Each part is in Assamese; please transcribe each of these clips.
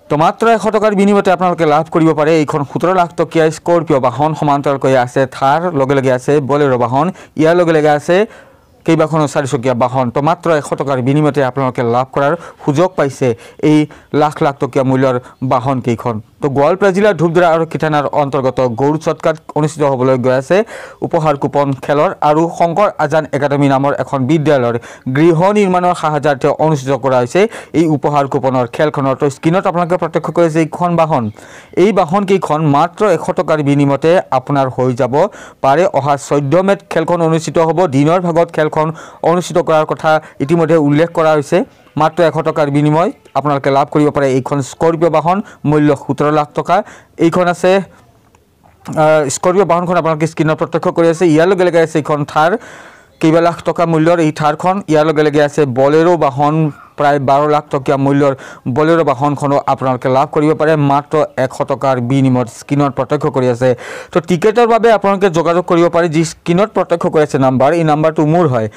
তো মাত্ৰ 100 টকাৰ বিনিময়তে আপোনালোকে লাভ কৰিব পাৰে এইখন 17 লাখ টকীয়া স্কৰপিঅ বাহন সমান্তৰালকৈ আছে থাৰ লগে লগে আছে বলেৰো বাহন ইয়াৰ লগে লগে আছে কেইবাখনো চাৰিচকীয়া বাহন তো মাত্ৰ 100 টকাৰ বিনিময়তে আপোনালোকে লাভ কৰাৰ সুযোগ পাইছে এই লাখ লাখ টকীয়া মূল্যৰ বাহন কেইখন তো গোৱালপাৰা জিলাৰ ধূপধাৰা আৰু কিঠানাৰ অন্তৰ্গত গৌৰ চটকাত অনুষ্ঠিত হ'বলৈ গৈ আছে উপহাৰ কুপন খেলৰ আৰু শংকৰ আজান একাডেমী নামৰ এখন বিদ্যালয়ৰ গৃহ নিৰ্মাণৰ সাহায্যাৰ্থে অনুষ্ঠিত কৰা হৈছে এই উপহাৰ কুপনৰ খেলখনৰ তো স্ক্ৰীনত আপোনালোকে প্ৰত্যক্ষ কৰিছে এইখন বাহন এই বাহন কেইখন মাত্ৰ 100 টকাৰ বিনিময়তে আপোনাৰ হৈ যাব পাৰে অহা 14 মেত খেলখন অনুষ্ঠিত হ'ব দিনৰ ভাগত খেলখন অনুষ্ঠিত কৰাৰ কথা ইতিমধ্যে উল্লেখ কৰা হৈছে মাত্ৰ 100 টকাৰ বিনিময় আপোনালোকে লাভ কৰিব পাৰে এইখন স্কৰপিঅ বাহন মূল্য 17 লাখ টকা এইখন আছে স্কৰপিঅ বাহনখন আপোনালোকে স্ক্ৰীনত প্ৰত্যক্ষ কৰি আছে ইয়াৰ লগে লগে আছে এইখন থাৰ কেইবা লাখ টকা মূল্যৰ এই থাৰখন ইয়াৰ লগে লগে আছে বলেৰো বাহন প্ৰায় 12 লাখ টকীয়া মূল্যৰ বলেৰো বাহনখনো আপোনালোকে লাভ কৰিব পাৰে মাত্ৰ 100 টকাৰ বিনিময়ত স্ক্ৰীনত প্ৰত্যক্ষ কৰি আছে তো টিকেটৰ বাবে আপোনালোকে যোগাযোগ কৰিব পাৰে যি স্ক্ৰীনত প্ৰত্যক্ষ কৰি আছে নাম্বাৰ এই নাম্বাৰটো মোৰ হয়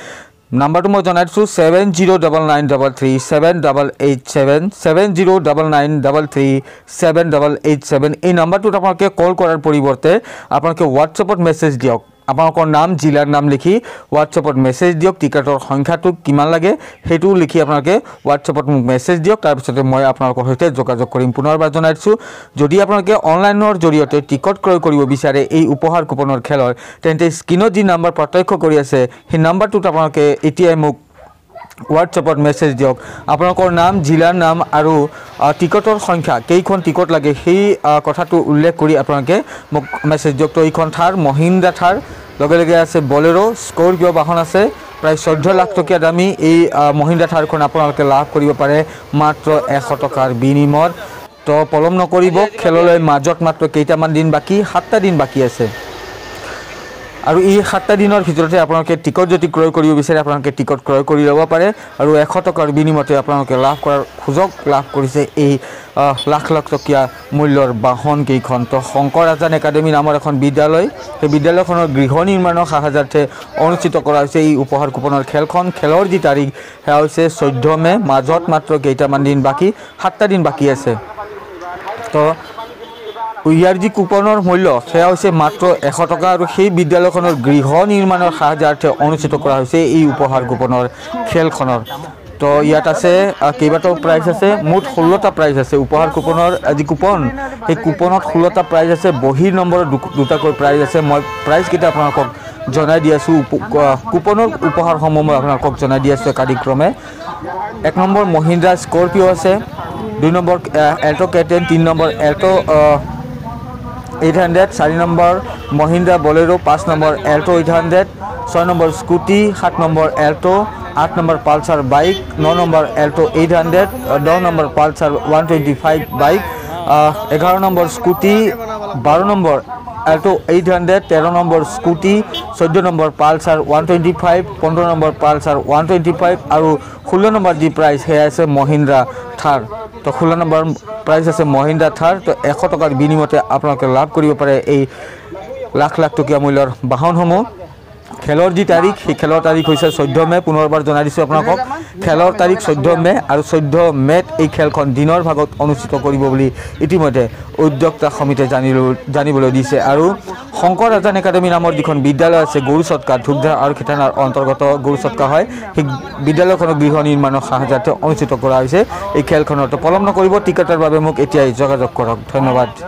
নাম্বাৰটো মই জনাই দিছোঁ 7099337887 7099337887 এই নাম্বাৰটোত আপোনালোকে কল কৰাৰ পৰিৱৰ্তে আপোনালোকে হোৱাটছএপত মেছেজ দিয়ক আপোনালোকৰ নাম জিলাৰ নাম লিখি হোৱাটছএপত মেছেজ দিয়ক টিকেটৰ সংখ্যাটো কিমান লাগে হেতু লিখি আপোনালোকে হোৱাটছএপত মোক মেছেজ দিয়ক তাৰ পিছতে মই আপোনালোকৰ সৈতে যোগাযোগ কৰিম পুনৰবাৰ জনাই দিছোঁ যদি আপোনালোকে অনলাইনৰ জৰিয়তে টিকট ক্ৰয় কৰিব বিচাৰে এই উপহাৰ কুপনৰ খেলৰ তেন্তে স্ক্ৰীনত যি নাম্বাৰ প্ৰত্যক্ষ কৰি আছে সেই নাম্বাৰটোত আপোনালোকে এতিয়াই মোক হোৱাটছএপত মেছেজ দিয়ক আপোনালোকৰ নাম জিলাৰ নাম আৰু টিকটৰ সংখ্যা কেইখন টিকট লাগে সেই কথাটো উল্লেখ কৰি আপোনালোকে মোক মেছেজ দিয়ক তো এইখন থাৰ মহিন্দ্ৰা থাৰ লগে লগে আছে বলেৰো স্কৰপিঅ বাহন আছে প্ৰায় 14 লাখ টকীয়া দামী এই মহিন্দ্ৰা থাৰখন আপোনালোকে লাভ কৰিব পাৰে মাত্ৰ 100 টকাৰ বিনিময়ত তো পলম নকৰিব খেললৈ মাজত মাত্ৰ কেইটামান দিন বাকি 7টা দিন বাকি আছে আৰু এই 7টা দিনৰ ভিতৰতে আপোনালোকে টিকট যদি ক্ৰয় কৰিব বিচাৰে আপোনালোকে টিকট ক্ৰয় কৰি ল'ব পাৰে আৰু 100 টকাৰ বিনিময়তে আপোনালোকে লাভ কৰাৰ সুযোগ লাভ কৰিছে এই লাখ লাখ টকীয়া মূল্যৰ বাহন কেইখন তো শংকৰ আজান একাডেমী নামৰ এখন বিদ্যালয় সেই বিদ্যালয়খনৰ গৃহ নিৰ্মাণৰ সাহায্যাৰ্থে অনুষ্ঠিত কৰা হৈছে এই উপহাৰ কুপনৰ খেলখন খেলৰ যি তাৰিখ সেয়া হৈছে 14 মে মাজত মাত্ৰ কেইটামান দিন বাকি 7টা দিন বাকি আছে তো ইয়াৰ যি কুপনৰ মূল্য সেয়া হৈছে মাত্ৰ 100 টকা আৰু সেই বিদ্যালয়খনৰ গৃহ নিৰ্মাণৰ সাহায্যাৰ্থে অনুষ্ঠিত কৰা হৈছে এই উপহাৰ কুপনৰ খেলখনৰ তো ইয়াত আছে কেইবাটাও প্ৰাইজ আছে মুঠ 16টা প্ৰাইজ আছে উপহাৰ কুপনৰ যি কুপন সেই কুপনত 16টা প্ৰাইজ আছে বহিৰ নম্বৰত দুটাকৈ প্ৰাইজ আছে মই প্ৰাইজ কেইটা আপোনালোকক জনাই দি আছোঁ কুপনৰ উপহাৰসমূহ মই আপোনালোকক জনাই দি আছোঁ একাদিক্ৰমে 1 নম্বৰ মহিন্দ্ৰা স্কৰপিঅ আছে 2 number Alto K10 3 number Alto 800 4 number Mahindra Bolero 5 number Alto 800 6 number scooty 7 number Alto 8 number Pulsar bike 9 number Alto 800 10 number Pulsar 125 bike 11 number scooty 12 number Alto 800 13 number scooty 14 number Pulsar 125 15 number Pulsar 125 আৰু 16 নম্বৰ যি প্ৰাইজ সেয়া আছে মহিন্দ্ৰা থাৰ তো 16 নম্বৰ প্ৰাইজ আছে মহিন্দ্ৰা থাৰ তো 100 টকাৰ বিনিময়তে আপোনালোকে লাভ কৰিব পাৰে এই লাখ লাখ টকীয়া মূল্যৰ বাহনসমূহ খেলৰ যি তাৰিখ সেই খেলৰ তাৰিখ হৈছে 14 মে পুনৰবাৰ জনাই দিছোঁ আপোনালোকক খেলৰ তাৰিখ 14 মে আৰু 14 মেত এই খেলখন দিনৰ ভাগত অনুষ্ঠিত কৰিব বুলি ইতিমধ্যে উদ্যোক্তা সমিতিয়ে জানিবলৈ দিছে আৰু শংকৰ আজান একাডেমী নামৰ যিখন বিদ্যালয় আছে গৌৰ চটকা ধূপধাৰা আৰু কিঠানাৰ অন্তৰ্গত গৌৰ চটকা হয় সেই বিদ্যালয়খনৰ গৃহ নিৰ্মাণৰ সাহায্যাৰ্থে অনুষ্ঠিত কৰা হৈছে এই খেলখনত পলম নকৰিব টিকটৰ বাবে মোক এতিয়াই যোগাযোগ কৰক ধন্যবাদ।